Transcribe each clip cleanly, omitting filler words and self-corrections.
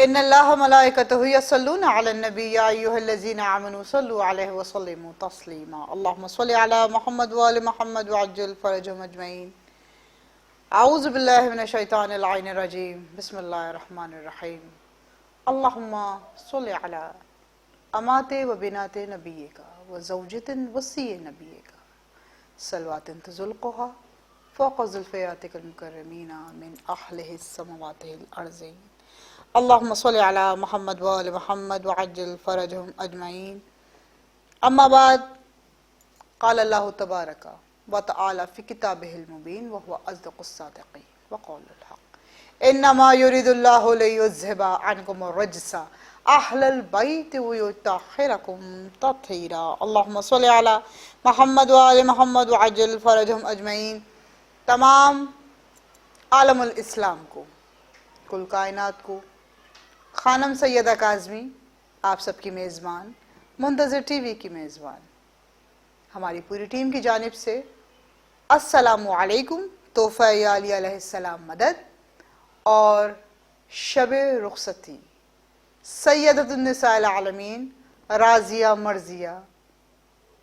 ان اللہ ملائکتہ یصلون علی النبی یا ایھا الذین آمنوا صلوا علیہ وسلموا تسلیما اللہم صل علی محمد وآل محمد وعجل فرجهم اجمعین۔ اعوذ باللہ من الشیطان اللعین الرجیم، بسم اللہ الرحمن الرحیم۔ اللہم صل علی امات و بنات نبیک و زوجۃ وصی نبیک صلوات تزلقها فوق ذلفیاتک المکرمین من اہلہ السماوات الارضین۔ اللہم صل علی محمد وآل محمد وعجل فرجهم اجمعین۔ اما بعد، قال اللہ تبارک وتعالی فی کتابہ المبین وهو اصدق الصادقین وقول الحق انما یرید اللہ لیذھب عنکم الرجس اہل البیت ویطہرکم تطہیرا۔ اللہم صل علی محمد وآل محمد وعجل فرجهم اجمعین۔ تمام عالم الاسلام کو، کل کائنات کو، خانم سیدہ کاظمی آپ سب کی میزبان، منتظر ٹی وی کی میزبان، ہماری پوری ٹیم کی جانب سے السلام علیکم۔ تحفہ علی علیہ السلام مدد اور شب رخصتی سیدۃ النساء العالمین راضیہ مرضیہ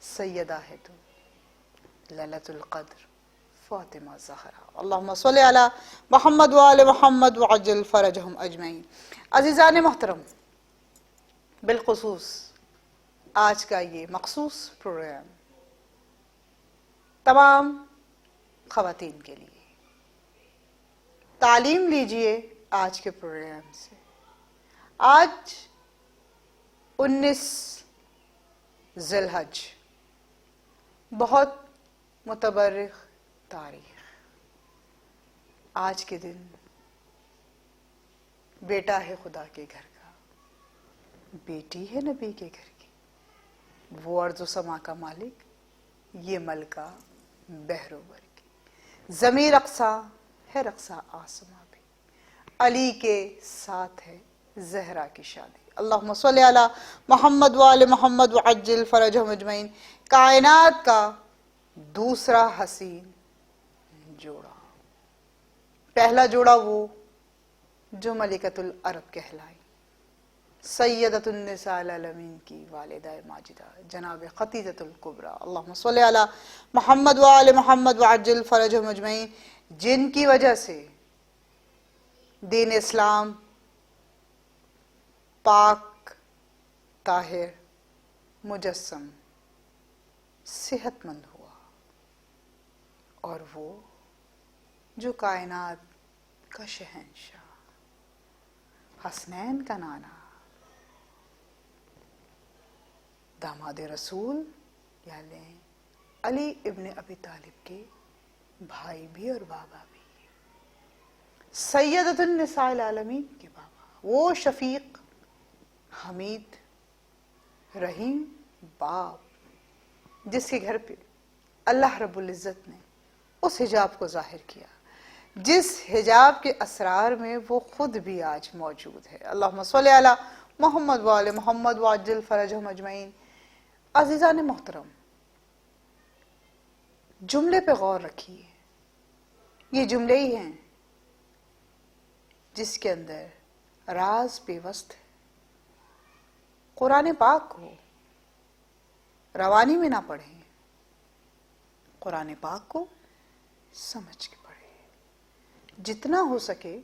سیدہ ہے تو لیلۃ القدر فاطمہ زہرا۔ اللہم صلی علی محمد وآل محمد وعجل فرجهم اجمعین۔ عزیزان محترم، بالخصوص آج کا یہ مخصوص پروگرام تمام خواتین کے لیے، تعلیم لیجئے آج کے پروگرام سے۔ آج 19 ذی الحج، بہت متبرک تاریخ۔ آج کے دن بیٹا ہے خدا کے گھر کا، بیٹی ہے نبی کے گھر کی، وہ ارض و سما کا مالک، یہ ملکہ بحر و بر کی، زمین رقصہ ہے رقصہ آسماں بھی، علی کے ساتھ ہے زہرا کی شادی۔ اللہم صلی علی محمد وآل محمد وعجل فرجهم اجمعین۔ کائنات کا دوسرا حسین جوڑا، پہلا جوڑا وہ جو ملکۃ العرب کہلائی، سیدۃ النساء العالمین کی والدہ ماجدہ جناب خدیجۃ الکبریٰ۔ اللہم صلی علی محمد وآل محمد وعجل فرجهم اجمعین، جن کی وجہ سے دین اسلام پاک، طاہر، مجسم، صحت مند ہوا، اور وہ جو کائنات کا شہنشاہ، حسنین کا نانا، داماد رسول یعنی علی ابن ابی طالب کے بھائی بھی اور بابا بھی، سیدۃ النساء العالمین کے بابا، وہ شفیق، حمید، رحیم باپ جس کے گھر پہ اللہ رب العزت نے اس حجاب کو ظاہر کیا، جس حجاب کے اسرار میں وہ خود بھی آج موجود ہے۔ اللہم صلی علی محمد وآل محمد وعجل فرجهم اجمعین۔ عزیزان محترم، جملے پہ غور رکھیے، یہ جملے ہی ہیں جس کے اندر راز پیوست ہے۔ قرآن پاک کو روانی میں نہ پڑھیں، قرآن پاک کو سمجھ کے پڑھیں، جتنا ہو سکے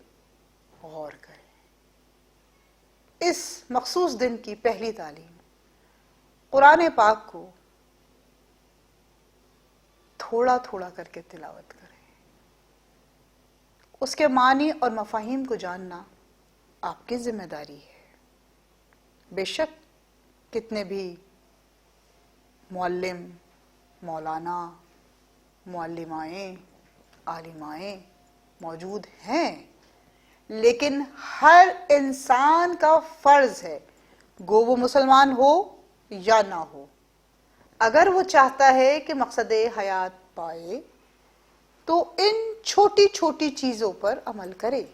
غور کریں۔ اس مخصوص دن کی پہلی تعلیم، قرآن پاک کو تھوڑا تھوڑا کر کے تلاوت کریں، اس کے معنی اور مفاہیم کو جاننا آپ کی ذمہ داری ہے۔ بے شک کتنے بھی معلم، مولانا، معلمائیں، عالمائیں موجود ہیں، لیکن ہر انسان کا فرض ہے، گو وہ مسلمان ہو یا نہ ہو، اگر وہ چاہتا ہے کہ مقصد حیات پائے تو ان چھوٹی چھوٹی چیزوں پر عمل کرے۔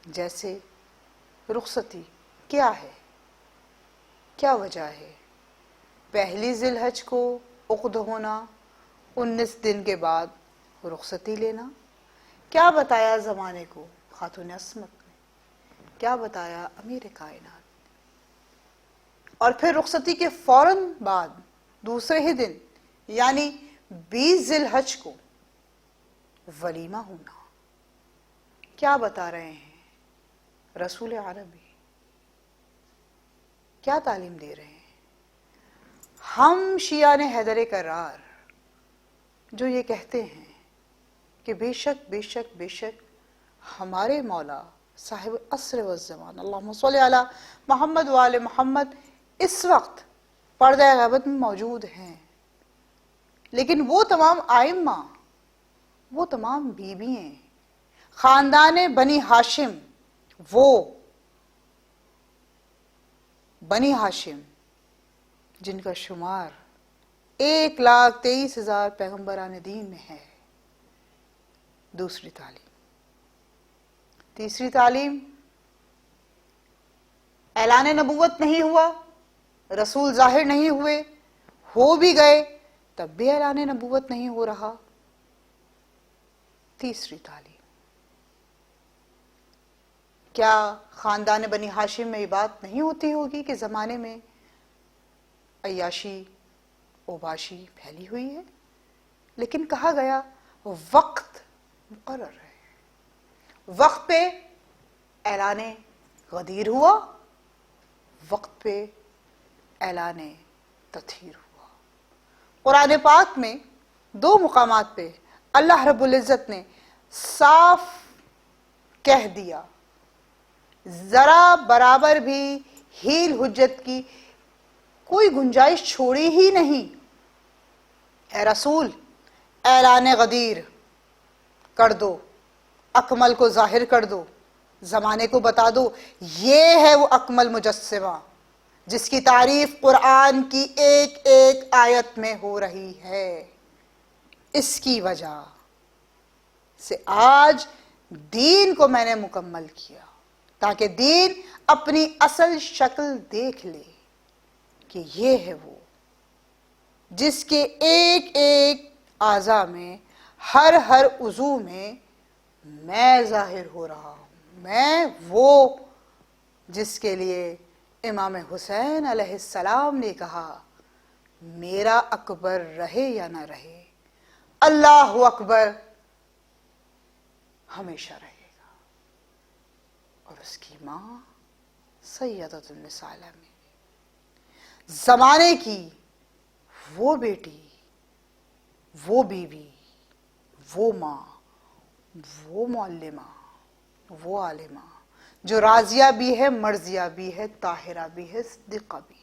جیسے رخصتی کیا ہے، کیا وجہ ہے، پہلی ذی الحج کو عقد ہونا، 19 دن کے بعد رخصتی لینا، کیا بتایا زمانے کو خاتون عصمت نے، کیا بتایا امیر کائنات. اور پھر رخصتی کے فوراً بعد دوسرے ہی دن یعنی 20 ذی الحج کو ولیمہ ہونا. کیا بتا رہے ہیں رسول عربی؟ کیا تعلیم دے رہے ہیں؟ ہم شیعان حیدر کرار جو یہ کہتے ہیں کہ بے شک بے شک بے شک ہمارے مولا صاحب عصر و زمان اللہم صلی علی محمد وآل محمد اس وقت پردہ غیبت میں موجود ہیں، لیکن وہ تمام آئمہ، وہ تمام بیوییں، خاندان بنی ہاشم، وہ بنی ہاشم جن کا شمار 1,23,000 پیغمبران دین میں ہے. دوسری تعلیم. تیسری تعلیم، اعلان نبوت نہیں ہوا، رسول ظاہر نہیں ہوئے، ہو بھی گئے تب بھی اعلان نبوت نہیں ہو رہا. تیسری تعلیم، کیا خاندان بنی ہاشم میں یہ بات نہیں ہوتی ہوگی کہ زمانے میں عیاشی اوباشی پھیلی ہوئی ہے؟ لیکن کہا گیا وقت مقرر ہے. وقت پہ اعلان غدیر ہوا، وقت پہ اعلان تطہیر ہوا. قرآن پاک میں 2 مقامات پہ اللہ رب العزت نے صاف کہہ دیا، ذرا برابر بھی ہیل حجت کی کوئی گنجائش چھوڑی ہی نہیں. اے رسول اعلان غدیر کر دو، اکمل کو ظاہر کر دو، زمانے کو بتا دو یہ ہے وہ اکمل مجسمہ جس کی تعریف قرآن کی ایک ایک آیت میں ہو رہی ہے. اس کی وجہ سے آج دین کو میں نے مکمل کیا تاکہ دین اپنی اصل شکل دیکھ لے کہ یہ ہے وہ جس کے ایک ایک اعضاء میں ہر عضو میں میں ظاہر ہو رہا ہوں. میں وہ جس کے لیے امام حسین علیہ السلام نے کہا میرا اکبر رہے یا نہ رہے اللہ اکبر ہمیشہ رہے گا. اور اس کی ماں سیدۃ النساء میں زمانے کی وہ بیٹی، وہ بیوی، وہ ماں، وہ معلمہ، وہ عالمہ جو راضیہ بھی ہے، مرضیہ بھی ہے، طاہرہ بھی ہے، صدیقہ بھی ہے.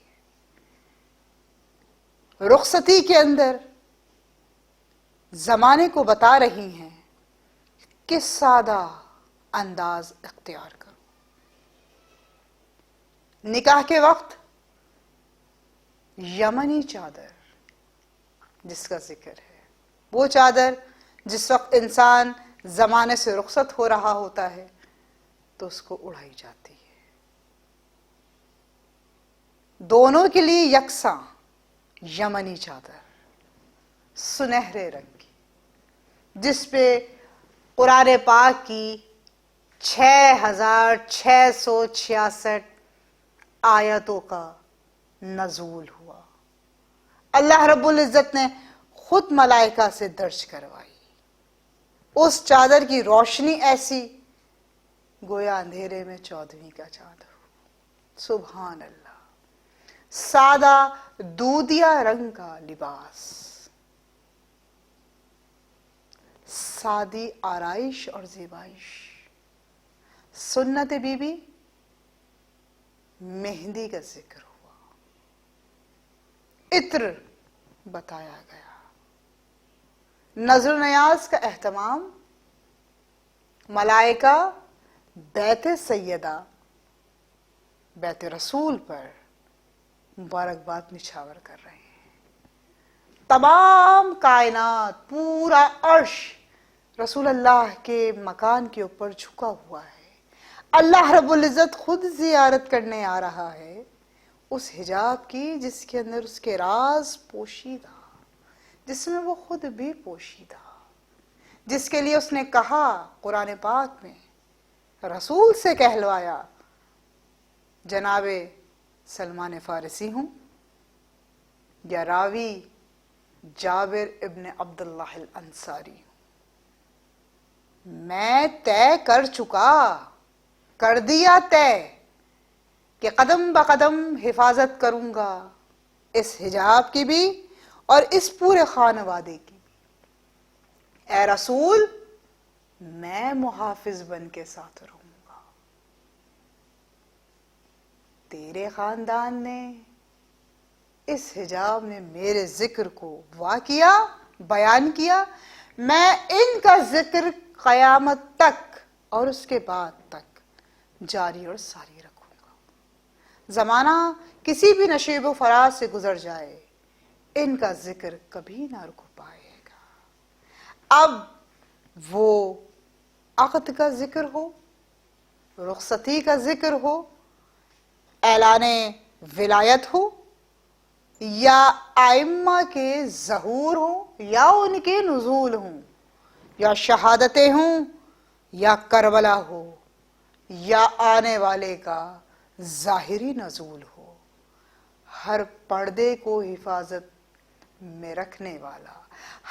رخصتی کے اندر زمانے کو بتا رہی ہیں کہ سادہ انداز اختیار کرو. نکاح کے وقت یمنی چادر جس کا ذکر ہے، وہ چادر جس وقت انسان زمانے سے رخصت ہو رہا ہوتا ہے تو اس کو اڑائی جاتی ہے. دونوں کے لیے یکساں یمنی چادر سنہرے رنگ کی جس پہ قرآن پاک کی 6,666 آیتوں کا نزول ہوا. اللہ رب العزت نے خود ملائکہ سے درج کروائی. اس چادر کی روشنی ایسی گویا اندھیرے میں 14ویں کا چاند ہو. سبحان اللہ. سادہ دودیا رنگ کا لباس، سادی آرائش اور زیبائش. سنت بی بی مہندی کا ذکر ہوا، عطر بتایا گیا، نظر و نیاز کا اہتمام، ملائکہ بیت سیدہ بیت رسول پر مبارکباد نچھاور کر رہے ہیں. تمام کائنات، پورا عرش رسول اللہ کے مکان کے اوپر جھکا ہوا ہے. اللہ رب العزت خود زیارت کرنے آ رہا ہے اس حجاب کی جس کے اندر اس کے راز پوشیدہ، جس میں وہ خود بھی پوشیدہ، جس کے لیے اس نے کہا قرآن پاک میں، رسول سے کہلوایا جناب سلمان فارسی ہوں یا راوی جابر ابن عبداللہ الانصاری ہوں، میں طے کر چکا، کر دیا طے کہ قدم بقدم حفاظت کروں گا اس حجاب کی بھی اور اس پورے خانوادے کی بھی۔ اے رسول، میں محافظ بن کے ساتھ رہوں گا۔ تیرے خاندان نے اس حجاب نے میرے ذکر کو وا کیا، بیان کیا، میں ان کا ذکر قیامت تک اور اس کے بعد تک جاری اور ساری رکھوں گا۔ زمانہ کسی بھی نشیب و فراز سے گزر جائے، ان کا ذکر کبھی نہ رک پائے گا۔ اب وہ عقد کا ذکر ہو، رخصتی کا ذکر ہو، اعلان ولایت ہو، یا ائمہ کے ظہور ہوں یا ان کے نزول ہوں، یا شہادتیں ہوں یا کربلا ہو، یا آنے والے کا ظاہری نزول ہو، ہر پردے کو حفاظت میں رکھنے والا،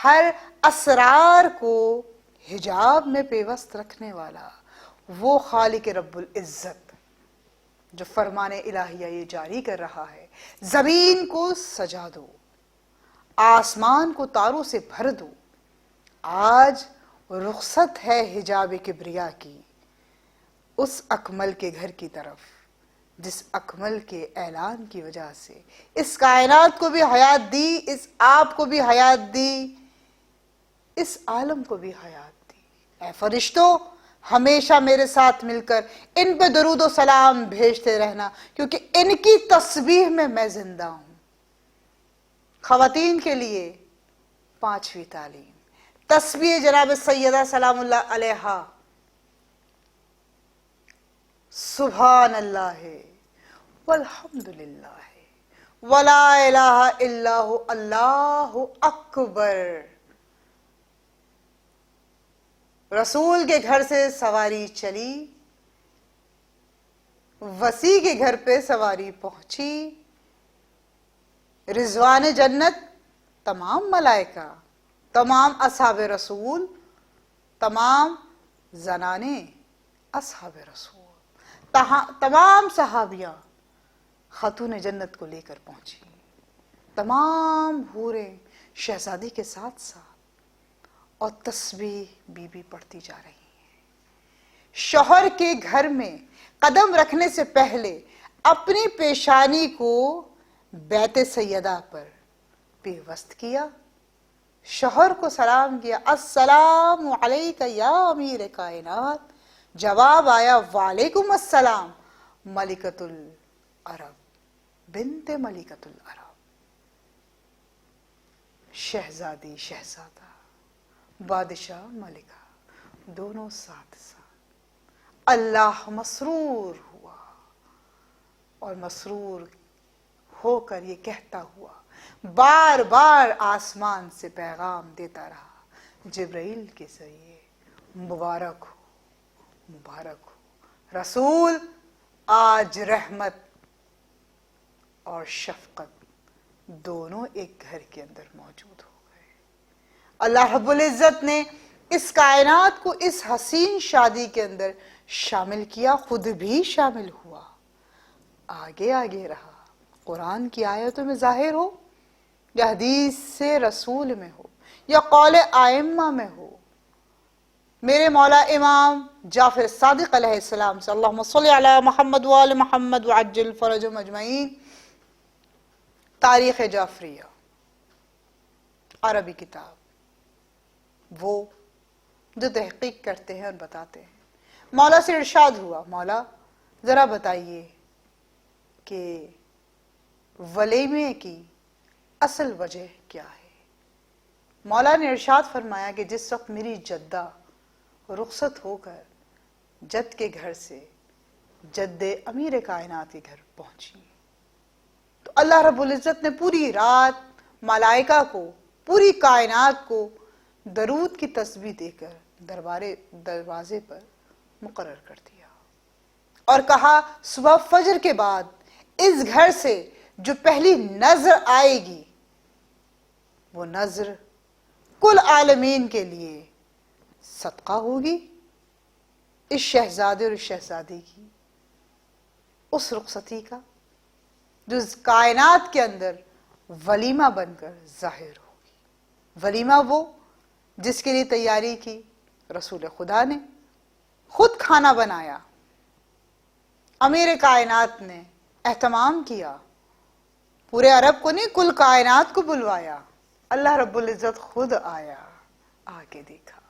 ہر اسرار کو حجاب میں پیوست رکھنے والا وہ خالق رب العزت جو فرمان الہیہ یہ جاری کر رہا ہے، زمین کو سجا دو، آسمان کو تاروں سے بھر دو۔ آج رخصت ہے حجاب کبریا کی اس اکمل کے گھر کی طرف، جس اکمل کے اعلان کی وجہ سے اس کائنات کو بھی حیات دی، اس آپ کو بھی حیات دی، اس عالم کو بھی حیات دی۔ اے فرشتوں، ہمیشہ میرے ساتھ مل کر ان پہ درود و سلام بھیجتے رہنا، کیونکہ ان کی تسبیح میں میں زندہ ہوں۔ خواتین کے لیے 5ویں تعلیم، تسبیح جناب سیدہ سلام اللہ علیہا، سبحان اللہ والحمد للہ ولا الہ الا ہو، اللہ اکبر۔ رسول کے گھر سے سواری چلی، وسیع کے گھر پہ سواری پہنچی، رضوان جنت، تمام ملائکہ، تمام اصحاب رسول، تمام زنانے اصحاب رسول، تمام صحابیاں خاتون جنت کو لے کر پہنچی، تمام حوریں شہزادی کے ساتھ ساتھ، اور تسبیح بی بی پڑھتی جا رہی ہیں۔ شوہر کے گھر میں قدم رکھنے سے پہلے اپنی پیشانی کو بیت سیدہ پر پیوست کیا، شوہر کو سلام کیا، السلام علیک یا امیر کائنات، جواب آیا وعلیکم السلام ملکۃ العرب بنت ملکۃ العرب، شہزادی شہزادہ، بادشاہ ملکہ، دونوں ساتھ ساتھ۔ اللہ مسرور ہوا اور مسرور ہو کر یہ کہتا ہوا، بار بار آسمان سے پیغام دیتا رہا جبرائیل کے ذریعے، مبارک ہو، مبارک ہو رسول، آج رحمت اور شفقت دونوں ایک گھر کے اندر موجود ہو گئے۔ اللہ رب العزت نے اس کائنات کو اس حسین شادی کے اندر شامل کیا، خود بھی شامل ہوا، آگے آگے رہا، قرآن کی آیتوں میں ظاہر ہو یا حدیث سے رسول میں ہو یا قول ائمہ میں ہو۔ میرے مولا امام جعفر صادق علیہ السلام سے اللہم صلی علی محمد وآل محمد وعجل فرجهم اجمعین، تاریخ جعفریہ عربی کتاب، وہ جو تحقیق کرتے ہیں اور بتاتے ہیں، مولا سے ارشاد ہوا، مولا ذرا بتائیے کہ ولیمے کی اصل وجہ کیا ہے؟ مولا نے ارشاد فرمایا کہ جس وقت میری جدہ رخصت ہو کر جد کے گھر سے جد امیر کائنات کے گھر پہنچی، تو اللہ رب العزت نے پوری رات ملائکہ کو، پوری کائنات کو درود کی تسبیح دے کر دروازے پر مقرر کر دیا، اور کہا صبح فجر کے بعد اس گھر سے جو پہلی نظر آئے گی وہ نظر کل عالمین کے لیے صدقہ ہوگی، اس شہزادے اور اس شہزادی کی اس رخصتی کا جو اس کائنات کے اندر ولیمہ بن کر ظاہر ہوگی۔ ولیمہ وہ جس کے لیے تیاری کی رسول خدا نے، خود کھانا بنایا، امیر کائنات نے اہتمام کیا، پورے عرب کو نہیں کل کائنات کو بلوایا، اللہ رب العزت خود آیا، آ کے دیکھا۔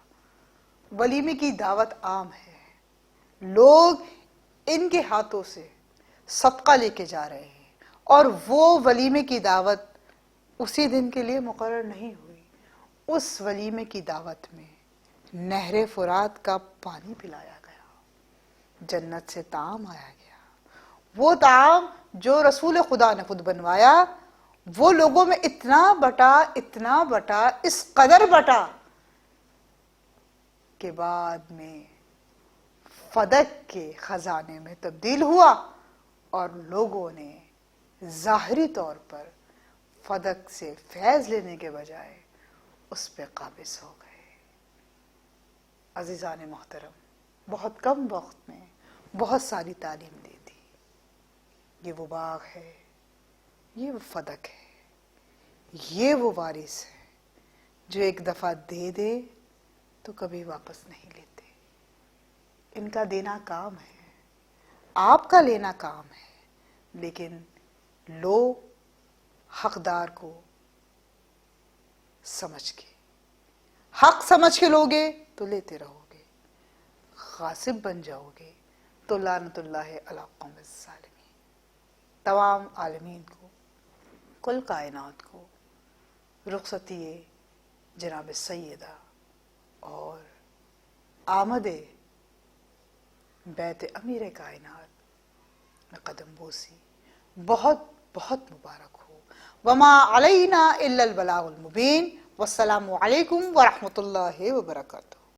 ولیمے کی دعوت عام ہے، لوگ ان کے ہاتھوں سے صدقہ لے کے جا رہے ہیں، اور وہ ولیمے کی دعوت اسی دن کے لیے مقرر نہیں ہوئی، اس ولیمے کی دعوت میں نہر فرات کا پانی پلایا گیا، جنت سے طعام آیا گیا، وہ طعام جو رسول خدا نے خود بنوایا، وہ لوگوں میں اتنا بٹا، اس قدر بٹا کہ بعد میں فدق کے خزانے میں تبدیل ہوا، اور لوگوں نے ظاہری طور پر فدق سے فیض لینے کے بجائے اس پہ قابض ہو گئے۔ عزیزان محترم، بہت کم وقت میں بہت ساری تعلیم دی تھی۔ یہ وہ باغ ہے، یہ وہ فدق ہے، یہ وہ وارث ہے جو ایک دفعہ دے دے تو کبھی واپس نہیں لیتے۔ ان کا دینا کام ہے، آپ کا لینا کام ہے، لیکن لو حقدار کو سمجھ کے، حق سمجھ کے لوگے تو لیتے رہو گے، غاصب بن جاؤ گے تو لعنت اللہ علی قوم الظالمین۔ تمام عالمین کو، کل کائنات کو رخصتی جناب سیدہ اور آمد بیت امیر کائنات میں قدم بوسی بہت بہت مبارک ہو۔ وما علینا الا البلاغ المبین۔ والسلام علیکم ورحمۃ اللہ وبرکاتہ۔